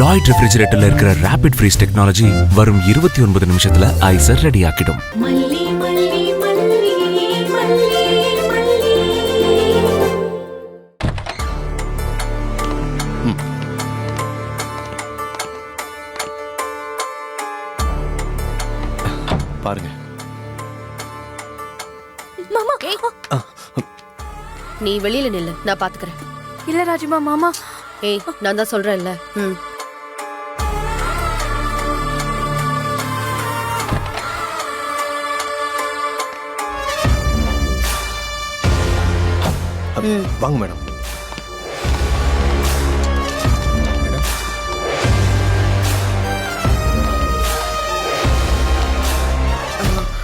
Lloyd ரெஃப்ரிஜரேட்டர்ல இருக்கிற rapid freeze technology வரும் 29 நிமிஷத்துல ஐஸர் ரெடி ஆக்கிடும். பாருங்க. மாமா நீ வெளியில நில்லு, நான் பாத்துக்கிறேன். இல்ல ராஜிமா, மாமா. ஏய், நான் தான் சொல்றேன்ல. வாங்க மேடம்.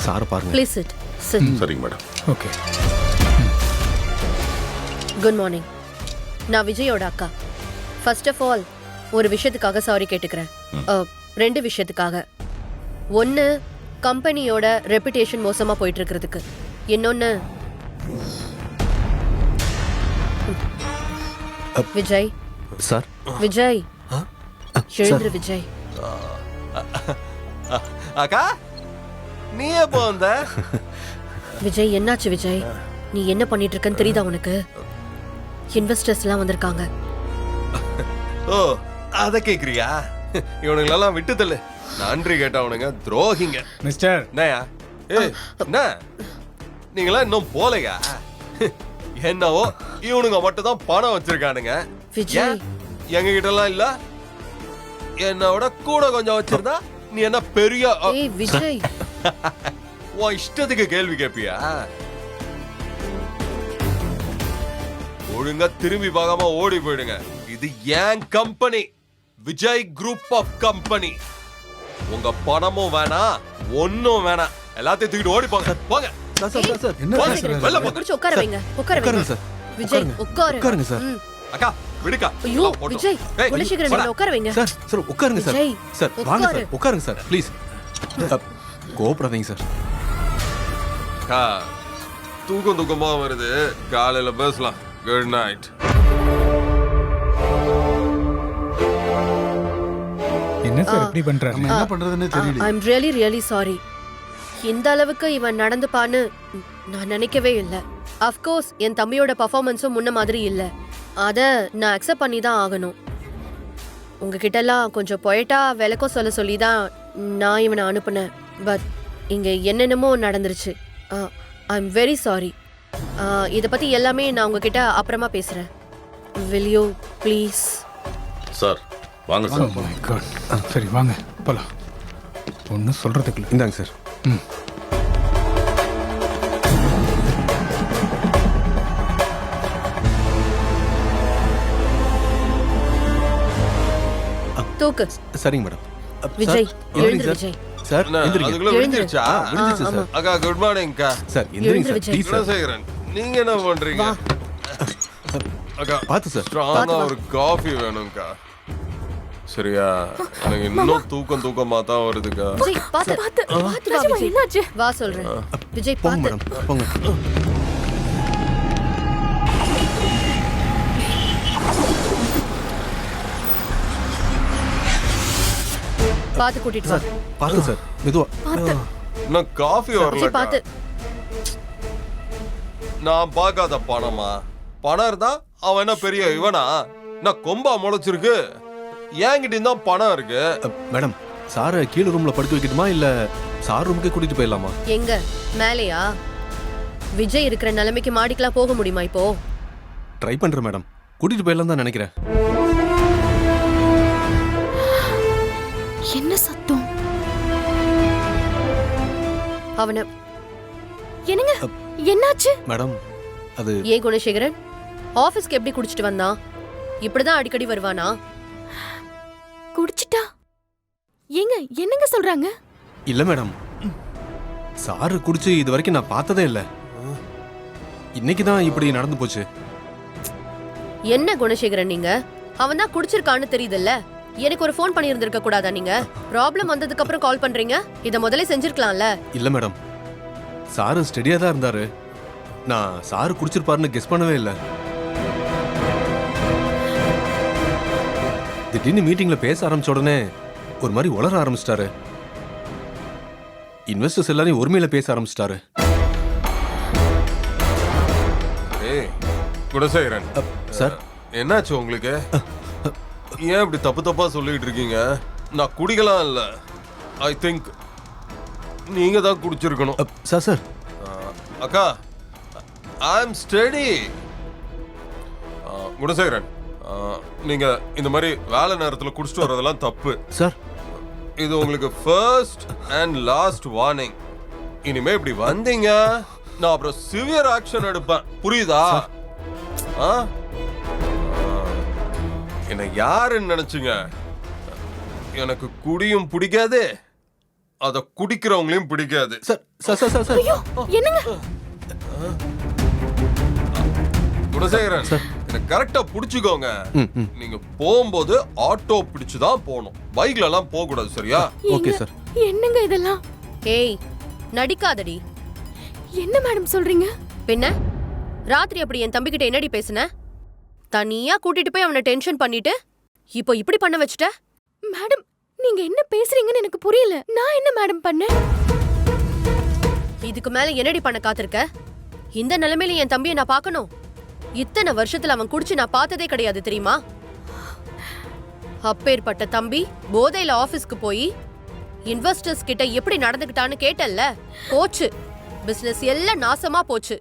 சார் பாருங்க. Please sit. சரிங்க மேடம். ஓகே. Good morning. நான் விஜயோட அக்கா. ஃபர்ஸ்ட் ஆஃப் ஆல் ஒரு விஷயத்துக்காக சாரி கேட்டுக்கிறேன். 2 விஷயத்துக்காக. 1, கம்பெனியோட ரெப்புடேஷன் மோசமா போயிட்டு இருக்கிறதுக்கு. இன்னொன்னு, விஜய் சார். விஜய் எழுந்துரு விஜய். அக்கா நீ எப்போ வந்த? விஜய் என்னாச்சு விஜய்? நீ என்ன பண்ணிட்டு இருக்கன்னு தெரியுதா உனக்கு? இன்வெஸ்டர்ஸ் எல்லாம் வந்திருக்காங்க. ஓ, அத கேக்குறியா? இவனுங்களெல்லாம் விட்டு தள்ளு. நன்றி கேட்டவனுங்க துரோகிங்க. மிஸ்டர் என்னயா? ஏய், என்ன நீங்களா இன்னும் போலையா? என்னவோ இவனுங்க மட்டும் தான் பணம் வச்சிருக்கானுங்க. விஜய் எங்க கிட்ட எல்லாம் இல்ல. என்னோட கூட கொஞ்சம் வச்சிருந்தா நீ என்ன பெரிய ஏய் விஜய், உன் இஷ்டத்துக்கு கேள்வி கேட்பியா? ஒழுங்கா திரும்பி பார்க்காம ஓடி போயிடுங்க. இது ஏன் company, Vijay group of company. உங்க பணமும் வேணாம், ஒன்னும் வேணாம். எல்லாத்தையும் தூக்கிட்டு ஓடி போங்க. போங்க. உட்கார வைங்க. உட்கார வைங்க சார். விஜய் உட்காருங்க சார். அக்கா விடுக்கா. ஐயோ விஜய், குலசேகரன் உட்கார வைங்க. சார் சார் உட்காருங்க சார். விஜய், சார் வாங்க சார், உட்காருங்க சார் ப்ளீஸ். கோபப்படாதீங்க சார். அக்கா தூக்கமா வருது, காலையில பேசலாம். Good night. என்ன சார் இப்படி பண்றாரு? என்ன பண்றதுன்னு தெரியல. ஐ அம் ரியலி சாரி. இந்த அளவுக்கு இவன் நடந்துப்பான்னு நான் நினைக்கவே இல்லை. அஃப்கோர்ஸ் என் தம்பியோட பர்ஃபார்மன்ஸும் முன்ன மாதிரி இல்லை. அதை நான் அக்செப்ட் பண்ணி தான் ஆகணும். உங்ககிட்ட எல்லாம் கொஞ்சம் பொயட்டா விளக்கம் சொல்லி தான் நான் இவனை அனுப்புனேன். பட் இங்கே என்னென்னமோ நடந்துருச்சு. I am very sorry. இதை பற்றி எல்லாமே நான் உங்ககிட்ட அப்புறமா பேசுகிறேன். Will you please? சார் வாங்க சார். Oh my God. சரி வாங்க போலாம். ஒன்றும் சொல்றதுக்குள்ள. இந்தாங்க சார். தூக்கு. சரிங்க மேடம். விஜய் எழுந்துரு விஜய். சார் எந்திரிங்க. அதுக்குள்ள விழுந்துருச்சா? விழுந்துச்சு சார். அக்கா குட் மார்னிங் அக்கா. சார் எந்திரிங்க sir Vijay. Please sir. Kulasekaran நீங்க என்ன பண்றீங்க? அக்கா பார்த்து சார். ஸ்ட்ராங்கா ஒரு காஃபி வேணும்க்கா. சரியா? எனக்கு இன்னும் தூக்கமா தான் வருதுக்கா. விஜய் பாத்து பாத்து வா ராஜிமா, விஜய். என்னாச்சு? வா சொல்றேன். விஜய் போங்க பாத்து. மேடம் போங்க. பாத்து கூட்டிட்டு வா. பார்த்து சார் மெதுவா. நான் காஃபி விஜய் வரல. பாத்து. நான் பார்க்காத பணமா? பணம் இருந்தா அவன் என்ன பெரிய இவனா? நான் கொம்பா முளைச்சிருக்கு. என்கிட்ட தான் பணம் இருக்கு. மேடம் சாரை கீழே ரூம்ல படுத்து வைக்கணுமா இல்ல சார் ரூமுக்கே கூட்டிட்டு போயிடலாமா? எங்க மேலையா? விஜய் இருக்கிற நிலைமைக்கு மாடிக்கலாம் போக முடியுமா இப்போ? ட்ரை பண்றேன் மேடம். கூட்டிட்டு போயிடலாம் தான் நினைக்கிறேன். என்ன சத்தம்? அவன என்னங்க என்னாச்சு? மேடம் அது ஏன் குணசேகரன் ஆபீஸ்க்கு எப்படி குடிச்சிட்டு வந்தான்? இப்படிதான் அடிக்கடி வருவானா? குடிச்சிட்டா? ஏங்க என்னங்க சொல்றாங்க? இல்ல மேடம், சாரு குடிச்சு இது வரைக்கும் நான் பார்த்ததே இல்ல. இன்னைக்கு தான் இப்படி நடந்து போச்சு. என்ன குணசேகரன் நீங்க? அவன் தான் குடிச்சிருக்கான்னு தெரியுதுல்ல. எனக்கு ஒரு ஃபோன் பண்ணி இருந்திருக்க கூடாதா நீங்க? ப்ராப்ளம் வந்ததுக்கு அப்புறம் கால் பண்றீங்க. இத முதல்ல செஞ்சிருக்கலாம்ல. இல்ல மேடம், சாரு ஸ்டெடியா தான் இருந்தாரு. நான் சாரு குடிச்சிருப்பாருன்னு கெஸ் பண்ணவே இல்லை. திடீர்னு மீட்டிங்ல பேச ஆரம்பிச்ச உடனே ஒரு மாதிரி உளர ஆரம்பிச்சிட்டாரு. இன்வெஸ்டர்ஸ் எல்லாரையும் ஒருமையில பேச ஆரம்பிச்சிட்டாரு. ஏய் குணசேகரன் சார் என்னாச்சு உங்களுக்கு? ஏன் இப்படி தப்பு தப்பா சொல்லிட்டு இருக்கீங்க? நான் குடிக்கலாம் இல்ல. ஐ திங்க் நீங்க தான் குடிச்சிருக்கணும். சார் சார் அக்கா ஐ அம் ஸ்டடி. குணசேகரன் நீங்க இந்த மாதிரி வேலை நேரத்துல குடிச்சிட்டு வர்றதெல்லாம் தப்பு சார். இது உங்களுக்கு ஃபர்ஸ்ட் அண்ட் லாஸ்ட் வார்னிங். இனிமே இப்படி வந்தீங்க நான் அப்புறம் சிவியர் ஆக்ஷன் எடுப்பேன். புரியுதா? ஆ? என்ன யாருன்னு நினைச்சீங்க? எனக்கு குடியும் பிடிக்காது, அத குடிக்கிறவங்களையும் பிடிக்காது. Sir sir sir sir sir என்னங்க? குணசேகரன் என்ன கரெக்டா புடிச்சுக்கோங்க. நீங்க போகும்போது ஆட்டோ பிடிச்சுதான் போகணும். பைக்ல எல்லாம் போக கூடாது. சரியா? ஓகே ஏங்க, சார். என்னங்க இதெல்லாம்? ஏய் நடிக்காதடி. என்ன மேடம் சொல்றீங்க? பின்ன ராத்திரி அப்படி என் தம்பி கிட்ட என்னடி பேசுன? தனியா கூட்டிட்டு போய் அவனை டென்ஷன் பண்ணிட்டு இப்போ இப்படி பண்ண வச்சுட்ட. மேடம் நீங்க என்ன பேசுறீங்கன்னு எனக்கு புரியல. நான் என்ன மேடம் பண்ணேன்? இதுக்கு மேல என்னடி பண்ண காத்திருக்க? இந்த நிலைமையில என் தம்பியை நான் பார்க்கணும். இத்தனை வருஷத்துல அவன் குடிச்சு நான் பார்த்ததே கிடையாது தெரியுமா? அப்பேற்பட்ட தம்பி போதையில ஆபீஸ்க்கு போய் இன்வெஸ்டர்ஸ் கிட்ட எப்படி நடந்துக்கிட்டான்னு கேட்டல்ல, போச்சு. பிசினஸ் எல்லாம் நாசமா போச்சு.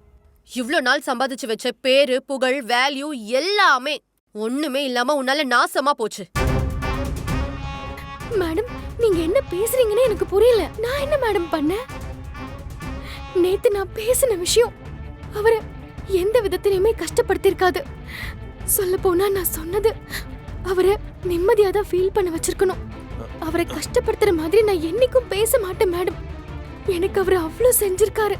இவ்ளோ நாள் சம்பாதிச்சு வச்ச பேரு புகழ் வேல்யூ எல்லாமே ஒண்ணுமே இல்லாம உன்னால நாசமா போச்சு. மேடம் நீங்க என்ன பேசுறீங்கன்னு எனக்கு புரியல. நான் என்ன மேடம் பண்ணேன்? நேத்து நான் பேசின விஷயம் அவரை எந்த விதத்திலையுமே கஷ்டப்படுத்திருக்காது. சொல்ல போனா நான் சொன்னது அவரை நிம்மதியா தான் ஃபீல் பண்ண வச்சிருக்கணும். அவரை கஷ்டப்படுத்துற மாதிரி நான் என்னைக்கும் பேச மாட்டேன் மேடம். எனக்கு அவர் அவ்வளோ செஞ்சிருக்காரு.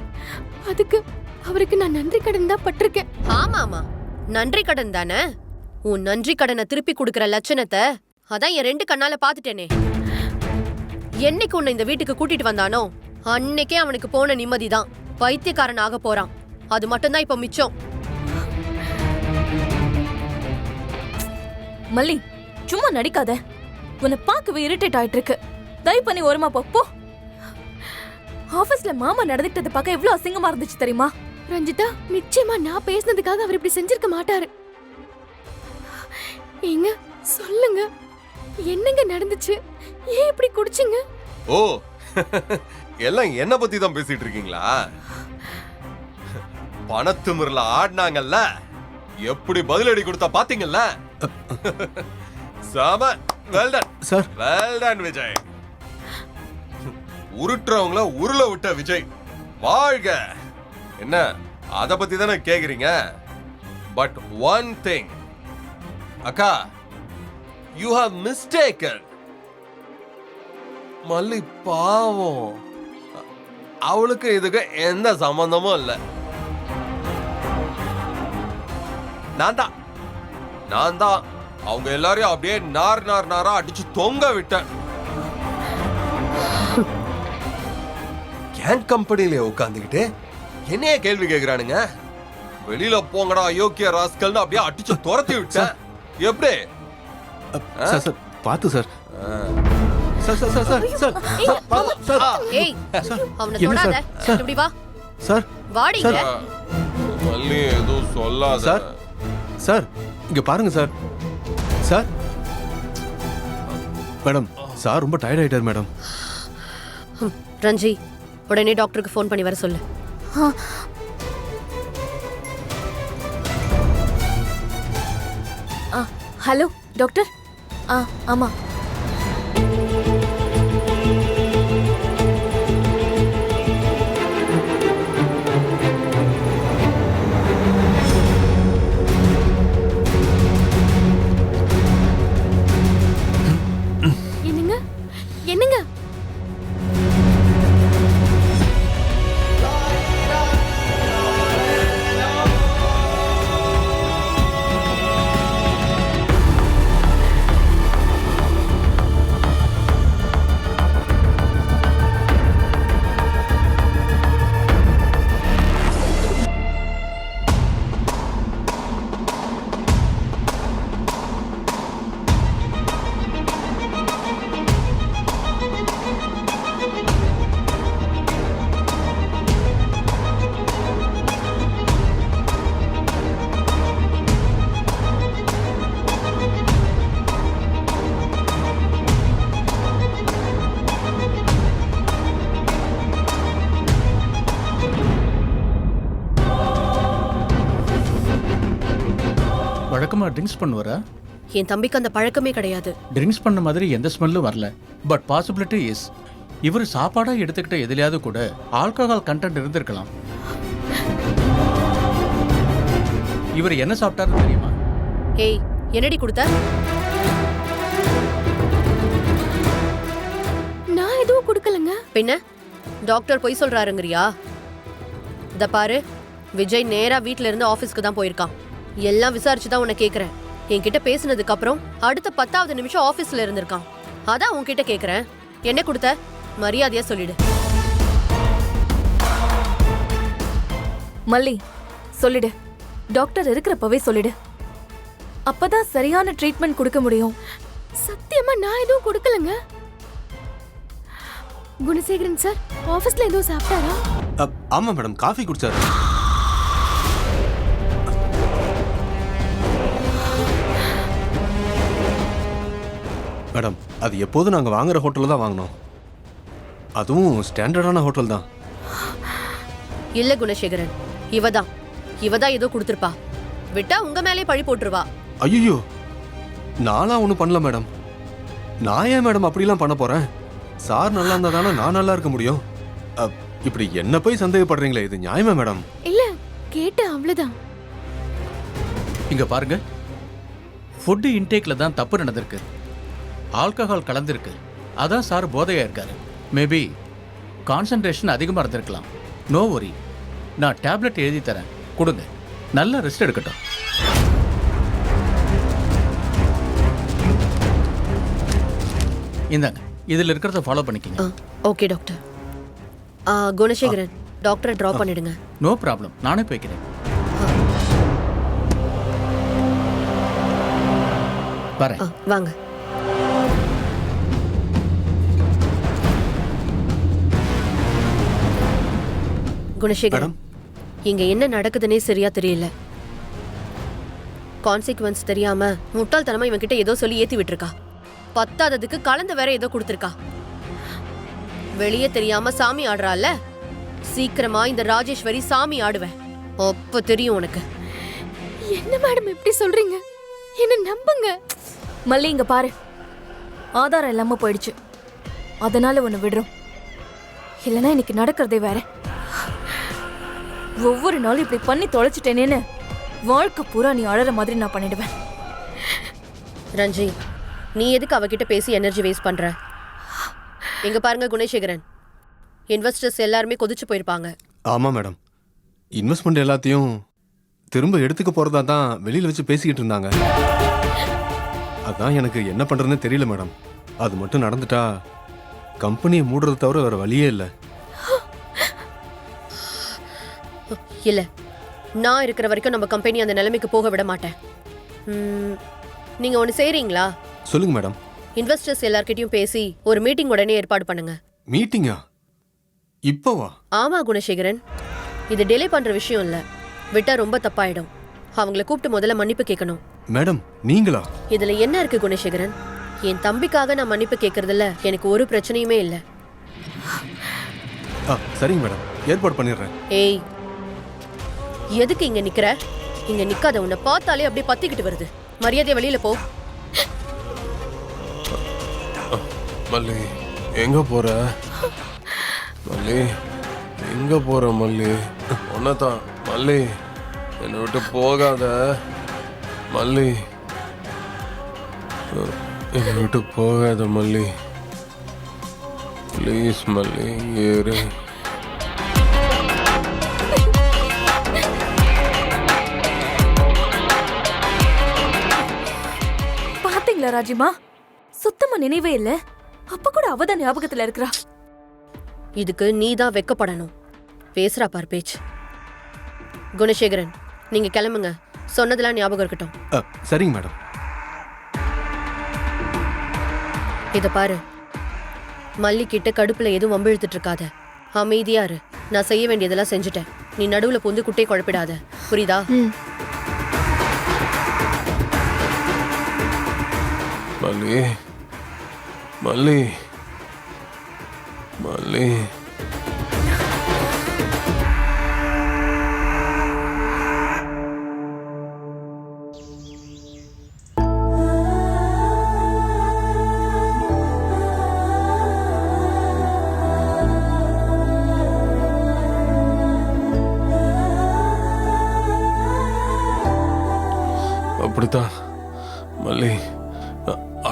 அதுக்கு அவருக்கு நான் நன்றி கடன் தான் பட்டிருக்கேன். ஆமா ஆமா நன்றி கடன் தானே. உன் நன்றி கடனை திருப்பி கொடுக்கற லட்சணத்தை அதான் என் 2 கண்ணால பாத்துட்டேனே. என்னைக்கு உன்னை இந்த வீட்டுக்கு கூட்டிட்டு வந்தானோ அன்னைக்கே அவனுக்கு போன நிம்மதிதான். பைத்தியக்காரன் ஆக போறான். அது மட்டும்தான் இப்ப மிச்சம். மல்லி சும்மா நடிக்காத. உன்னை பார்க்கவே இரிட்டேட் ஆயிட்டு இருக்கு. தயவு பண்ணி ஓரமா போ. ஆபீஸ்ல மாமா நடந்துட்டத பார்க்க எவ்வளவு அசிங்கமா இருந்துச்சு தெரியுமா? ரஞ்சிதா நிச்சயமா நான் பேசினதுக்காக அவர் இப்படி செஞ்சிருக்க மாட்டாரு. ஏங்க சொல்லுங்க, என்னங்க நடந்துச்சு? ஏன் இப்படி குடிச்சீங்க? ஓ எல்லாம் என்ன பத்தி தான் பேசிட்டு இருக்கீங்களா? பணத்துமிரல ஆடினாங்கல்ல, எப்படி பதிலடி கொடுத்தா பாத்தீங்கல்ல? சாம வெல்டன் சார் வெல்டன் விஜய். உருட்டுறவங்கள உருள விட்ட விஜய் வாழ்க. என்ன அத பத்தி தானே கேக்குறீங்க? பட் ஒன் திங் அக்கா, யூ ஹவ் மிஸ்டேக்கன். மல்லி பாவம், அவளுக்கு இதுக்கு எந்த சம்பந்தமும் இல்ல. நான் தான் அவங்க எல்லாரையும் அப்படியே நாரா அடிச்சு தொங்க விட்டேன். கேன் கம்பெனில உட்காந்துக்கிட்டு என்னைய கேள்வி கேக்குறானுங்க. வெளியில போங்கடா அயோக்கிய ராஸ்கல்னு அப்படியே அடிச்சு துரத்தி விட்டேன். எப்படி? சார் சார் பார்த்து sir. Sir sir sir sir sir sir ஏய் அவனை என்ன தொடாத. சார்? சார். இப்படி வா. சார் வாடிங்க. மல்லி எதுவும் சொல்லாத. சார் சார் இங்க பாருங்க சார். சார் மேடம் சார் ரொம்ப டயர்ட் ஆயிட்டார் மேடம். ரஞ்சி உடனே டாக்டருக்கு ஃபோன் பண்ணி வர சொல்லு. Hello doctor. ஆமா என்னங்க என்னங்க? வழக்கமாக ட்ரிங்க்ஸ் பண்ணுவாரா? என் தம்பிக்கு அந்த பழக்கமே கிடையாது. ட்ரிங்க்ஸ் பண்ண மாதிரி எந்த ஸ்மெல்லும் வரல. பட் பாசிபிலிட்டி இஸ் இவர் சாப்பாடாக எடுத்துக்கிட்ட எதுலையாவது கூட ஆல்கஹால் கண்டென்ட் இருந்திருக்கலாம். இவர் என்ன சாப்பிட்டாருன்னு தெரியுமா? ஏய், என்னடி கொடுத்த? நான் எதுவும் கொடுக்கலங்க. பின்ன டாக்டர் பொய் சொல்றாருங்கறியா? இத பாரு, விஜய் நேரா வீட்ல இருந்து ஆபீஸ்க்கு தான் போயிருக்கான். எல்லாம் விசாரிச்சு தான் உன்னை கேக்குறேன். என்கிட்ட பேசினதுக்கு அப்புறம் அடுத்த 10வது நிமிஷம் ஆபீஸ்ல இருந்திருக்கான். அதான் உன்கிட்ட கேக்குறேன், என்ன கொடுத்த? மரியாதையா சொல்லிடு. மல்லி சொல்லிடு. டாக்டர் இருக்கிறப்பவே சொல்லிடு. அப்பதான் சரியான ட்ரீட்மெண்ட் கொடுக்க முடியும். சத்தியமா நான் எதுவும் கொடுக்கலங்க. குணசேகரன் சார் ஆபீஸ்ல எதுவும் சாப்பிட்டாரா? ஆமா மேடம், காஃபி குடிச்சாரு. மேடம், அது எப்போதும் நாங்க வாங்குற ஹோட்டல்ல தான் வாங்கினோம். அதுவும் ஸ்டாண்டர்டான ஹோட்டல் தான். இல்ல குணசேகரன், இவதான் ஏதோ கொடுத்திருப்பா. விட்டா உங்க மேலே பழி போட்டுருவா. ஐயோ, நான்லாம் ஒன்றும் பண்ணல மேடம். நான் ஏன் மேடம் அப்படிலாம் பண்ண போறேன்? சார் நல்லா இருந்தா தானே நான் நல்லா இருக்க முடியும். இப்படி என்ன போய் சந்தேகப்படுறீங்களே, இது நியாயமா மேடம்? இல்ல, கேட்ட அவ்வளவுதான். இங்க பாருங்க, ஃபுட்டு இன்டேக்ல தான் தப்பு நடந்திருக்கு. ஆல்கஹால் கலந்துருக்கு. அதான் சார் போதையா இருக்காரு. மேபி கான்சன்ட்ரேஷன் அதிகமாக இருந்திருக்கலாம். நோ வரி, நான் டேப்லெட் எழுதி தரேன், கொடுங்க. நல்லா ரெஸ்ட் எடுக்கட்டும். இந்தாங்க, இதில் இருக்கிறத ஃபாலோ பண்ணிக்கிங்க. Okay doctor. குணசேகரன், டாக்டரை ட்ராப் பண்ணிடுங்க. நோ ப்ராப்ளம், நானே போய்க்கிறேன். வரேன். வாங்க. குணசேகரன், இங்க என்ன நடக்குதுன்னே சரியா தெரியல. கான்சிக்வன்ஸ் தெரியாம முட்டாள்தனமா இவன் கிட்ட ஏதோ சொல்லி ஏத்தி விட்டுருக்கா. பத்தாததுக்கு கலந்து வேற ஏதோ கொடுத்துருக்கா. வெளியே தெரியாம சாமி ஆடுறால, சீக்கிரமா இந்த ராஜேஸ்வரி சாமி ஆடுவேன். அப்ப தெரியும் உனக்கு. என்ன மேடம் இப்படி சொல்றீங்க? என்ன நம்புங்க. மல்லி இங்க பாரு, ஆதாரம் இல்லாம போயிடுச்சு. அதனால உன்னை விடுறோம். இல்லைன்னா இன்னைக்கு நடக்கிறதே வேற. ஒவ்வொரு நாளும் இப்படி பண்ணி தொலைச்சிட்டேனேன்னு வாழ்க்கை பூரா நீ அழற மாதிரி நான் பண்ணிடுவேன். ரஞ்சி, நீ எதுக்கு அவகிட்ட பேசி எனர்ஜி வேஸ்ட் பண்ற? எங்க பாருங்க குணசேகரன், இன்வெஸ்டர்ஸ் எல்லாருமே கொதிச்சு போயிருப்பாங்க. ஆமா மேடம், இன்வெஸ்ட்மெண்ட் எல்லாத்தையும் திரும்ப எடுத்துக்க போறதா தான் வெளியில வச்சு பேசிக்கிட்டு இருந்தாங்க. அதான் எனக்கு என்ன பண்றதுன்னு தெரியல மேடம். அது மட்டும் நடந்துட்டா கம்பெனியை மூடுறத தவிர வேற வழியே இல்லை. இல்ல, நான் இருக்கிற வரைக்கும் நம்ம கம்பெனி அந்த நிலைமைக்கு போக விட மாட்டேன். நீங்க ஒண்ணு செய்றீங்களா? சொல்லுங்க மேடம். இன்வெஸ்டர்ஸ் எல்லார்கிட்டயும் பேசி ஒரு மீட்டிங் உடனே ஏற்பாடு பண்ணுங்க. மீட்டிங்கா? இப்போவா? ஆமா குணசேகரன், இது டிலே பண்ற விஷயம் இல்ல. விட்டா ரொம்ப தப்பாயிடும். அவங்கள கூப்பிட்டு முதல்ல மன்னிப்பு கேட்கணும். மேடம், நீங்களா? இதுல என்ன இருக்கு குணசேகரன்? என் தம்பிக்காக நான் மன்னிப்பு கேட்கறதுல எனக்கு ஒரு பிரச்சனையுமே இல்ல. சரிங்க மேடம், ஏற்பாடு பண்ணிடுறேன். ஏய், எதுக்கு இங்க நிக்கிற? இங்க நிக்காத, உன்னை பார்த்தாலே அப்படியே பத்திக்கிட்டு வருது. மரியாதையா வெளியில போ. மல்லி, எங்க போற? மல்லி, எங்க போற? மல்லி, ஒன்னதான். மல்லி, என்னை விட்டு போகாத. மல்லி, என்னை விட்டு போகாத மல்லி. ப்ளீஸ் மல்லி, ஏறு. பாத்தீங்களா ராஜிமா, சுத்தமா நினைவே இல்ல. அப்ப கூட அவதான் ஞாபகத்துல இருக்கிறா. இதுக்கு நீதான் வெக்கப்படணும். பேசுறா பார் பேச்சு. குணசேகரன், நீங்க கிளம்புங்க. சொன்னதெல்லாம் ஞாபகம் இருக்கட்டும். சரிங்க மேடம். இத பாரு, மல்லி கிட்ட கடுப்புல எதுவும் வம்பிழுத்துட்டு இருக்காத. அமைதியா இரு. நான் செய்ய வேண்டியதெல்லாம் செஞ்சுட்டேன். நீ நடுவுல பொந்து குட்டையை குழப்பிடாத, புரியுதா? மல்லி, மல்லி, மல்லி. பார்த்தா மல்லி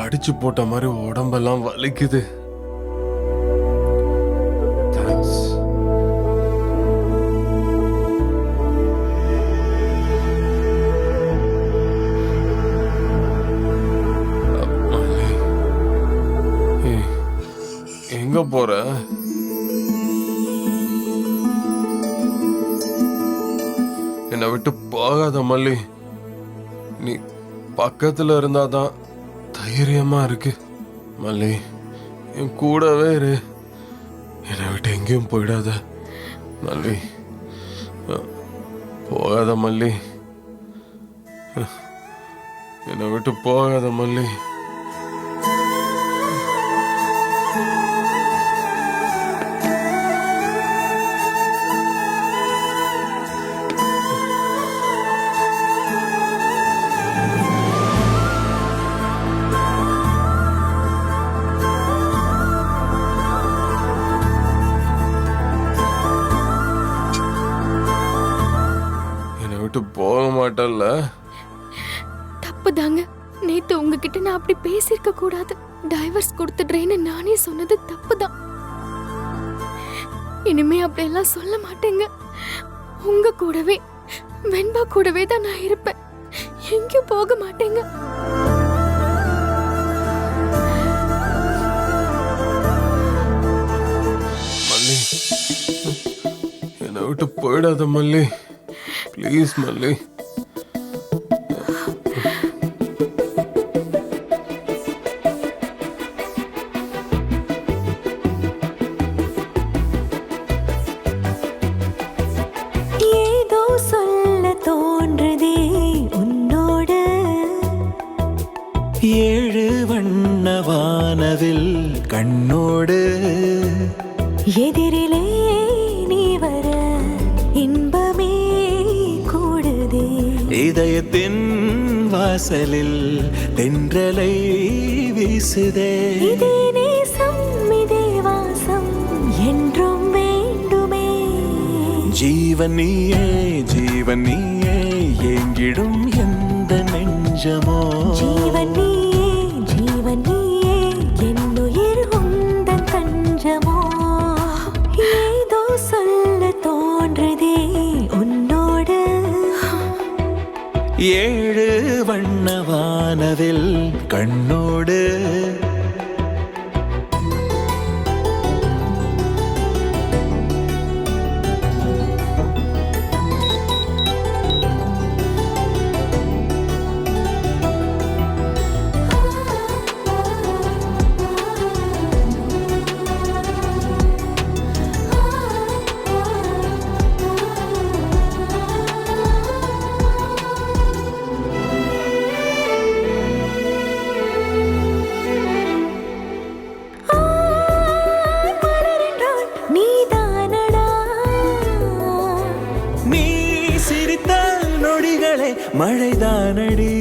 அடிச்சு போட்ட மாதிரி உடம்பெல்லாம் வலிக்குது. தேங்க்ஸ். மல்லி, ஏய், எங்க போற? என்னை விட்டு போகாத மல்லி. நீ பக்கத்துல இருந்தாதான் தைரியமா இருக்கு. மல்லி, என் கூடவே இரு. என்னை விட்டு எங்கேயும் போயிடாத மல்லி. போகாத மல்லி. என்னை விட்டு போகாத மல்லி. போக மாட்டல்ல? தப்பு தாங்க. நேத்து உங்ககிட்ட நான் அப்படி பேசியிருக்க கூடாது. டைவர்ஸ் கொடுத்துடுறேன்னு நானே சொன்னது தப்பு தான். இனிமே அப்படியெல்லாம் சொல்ல மாட்டேங்க. உங்க கூடவே வெண்பா கூடவே தான் நான் இருப்பேன். எங்கேயும் போக மாட்டேங்க. மல்லி, என்னை விட்டு போயிடாத மல்லி. ப்ளீஸ் மல்லி. ஏதோ சொல்ல தோன்றுதே உன்னோடு. 7 வண்ண வானவில் கண்ணோடு. எதிரிலே நீ வர இன்பமே கூடுதே. இதயத்தின் வாசலில் தென்றலை வீசுதே. இதே நேசம் இதே வாசம் என்றும் வேண்டுமே. ஜீவன் நீயே ஜீவன் நீயே எங்கிடும் எந்த நெஞ்சமோ. ஜீவன் நீயே ஜீவன் நீயே என்னுயிர் உந்தன் தஞ்சமோ. ஏதோ சொல்ல தோன்றுதே உன்னோடு. 7 வண்ண வானவில் கண்ணோடு. மழைதானடி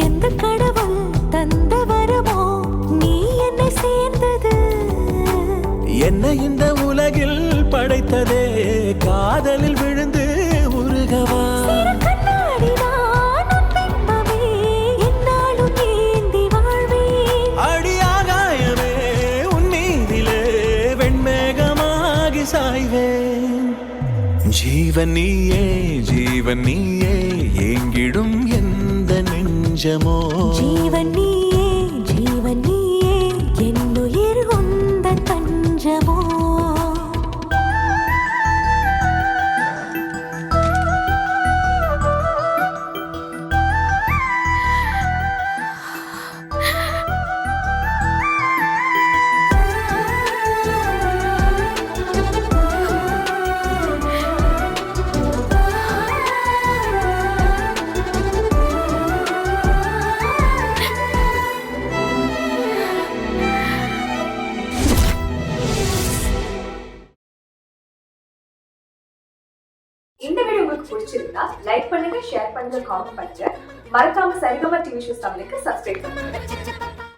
எந்த கடவுள் தந்த வரமோ நீ என்னை சேர்ந்தது. என்ன இந்த உலகில் படைத்ததே காதலில் விழுந்து உருகவா. கண்ணாடி நான் உன் பிம்பமே என்னாலும் ஏந்தி வாழ்வேன். அடியாகாயமே உன் மீதிலே வெண்மேகமாகி சாய்வேன். ஜீவன் நீயே ஜீவன் நீயே எங்கிடும் எந்த நெஞ்சமோ. ஜீவன் நீயே ஜீவன் நீயே என்னுயிர் உந்தன் தஞ்சமோ. இந்த வீடியோ உங்களுக்கு பிடிச்சிருந்தா லைக் பண்ணுங்க, ஷேர் பண்ணுங்க, காமெண்ட் பண்ணுங்க. மறக்காம சரிகமா டிவி ஷோஸ் தமிழுக்கு சப்ஸ்கிரைப் பண்ணுங்க.